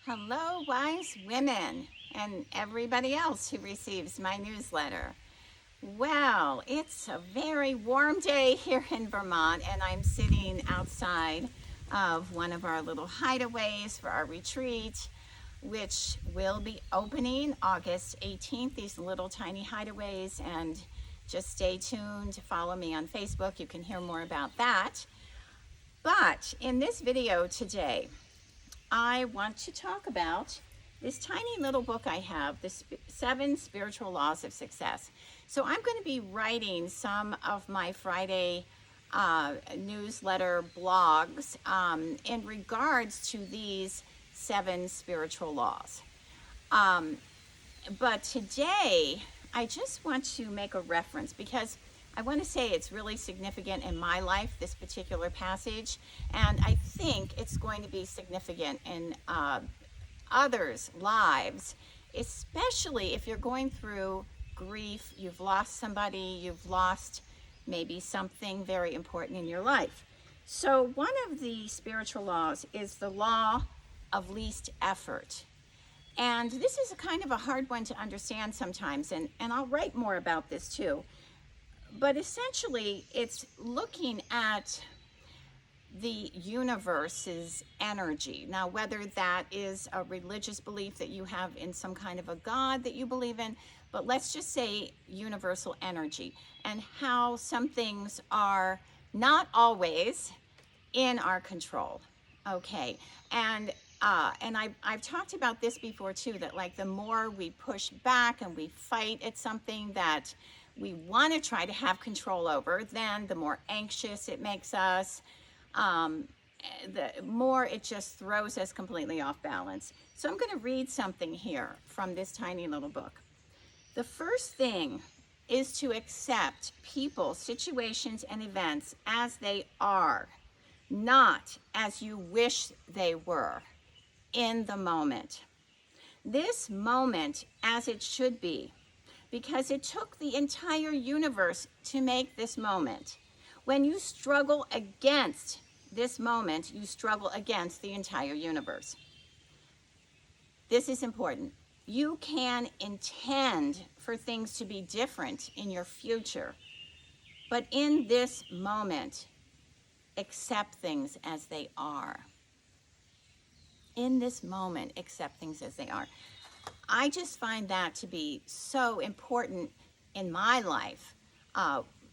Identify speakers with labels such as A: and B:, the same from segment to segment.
A: Hello, wise women, and everybody else who receives my newsletter. Well, it's a very warm day here in Vermont, and I'm sitting outside of one of our little hideaways for our retreat, which will be opening August 18th. These little tiny hideaways, and just stay tuned to follow me on Facebook. You can hear more about that. But in this video today, I want to talk about this tiny little book I have, the 7 Spiritual Laws of Success. So I'm going to be writing some of my Friday newsletter blogs in regards to these 7 spiritual laws. But today, I just want to make a reference because I want to say it's really significant in my life, this particular passage, and I think it's going to be significant in others' lives, especially if you're going through grief, you've lost somebody, you've lost maybe something very important in your life. So one of the spiritual laws is the law of least effort. And this is a kind of a hard one to understand sometimes, and I'll write more about this too. But essentially, it's looking at the universe's energy. Now, whether that is a religious belief that you have in some kind of a God that you believe in, but let's just say universal energy, and how some things are not always in our control. Okay, and I've talked about this before too, that like the more we push back and we fight at something that we want to try to have control over, then the more anxious it makes us, the more it just throws us completely off balance. So I'm going to read something here from this tiny little book. The first thing is to accept people, situations, and events as they are, not as you wish they were in the moment. This moment as it should be, because it took the entire universe to make this moment. When you struggle against this moment, you struggle against the entire universe. This is important. You can intend for things to be different in your future, but in this moment, accept things as they are. In this moment, accept things as they are. I just find that to be so important in my life,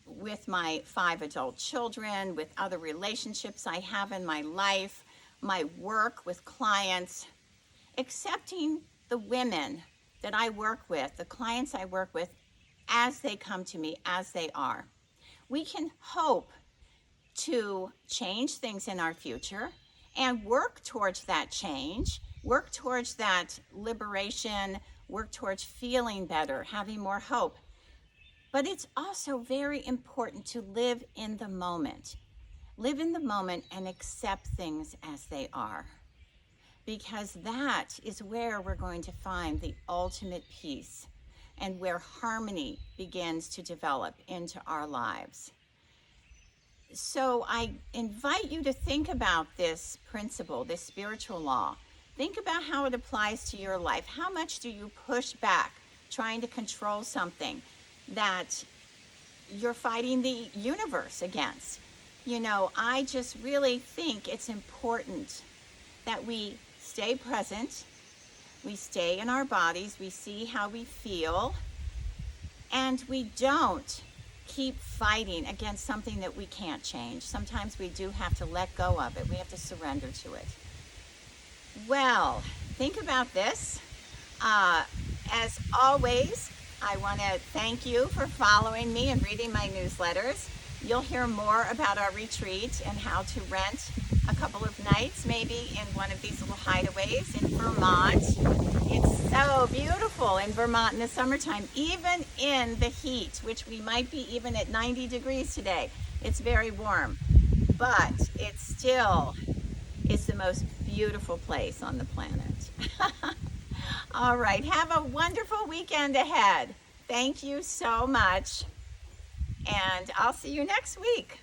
A: with my 5 adult children, with other relationships I have in my life, my work with clients, accepting the women that I work with, the clients I work with, as they come to me, as they are. We can hope to change things in our future and work towards that change, work towards that liberation, work towards feeling better, having more hope. But it's also very important to live in the moment. Live in the moment and accept things as they are. Because that is where we're going to find the ultimate peace and where harmony begins to develop into our lives. So I invite you to think about this principle, this spiritual law. Think about how it applies to your life. How much do you push back trying to control something that you're fighting the universe against? You know, I just really think it's important that we stay present, we stay in our bodies, we see how we feel, and we don't keep fighting against something that we can't change. Sometimes we do have to let go of it. We have to surrender to it. Well, think about this. As always, I want to thank you for following me and reading my newsletters. You'll hear more about our retreat and how to rent a couple of nights, maybe in one of these little hideaways in Vermont. It's so beautiful in Vermont in the summertime, even in the heat, which we might be even at 90 degrees today. It's very warm, but it still is the most beautiful place on the planet. All right, have a wonderful weekend ahead. Thank you so much, and I'll see you next week.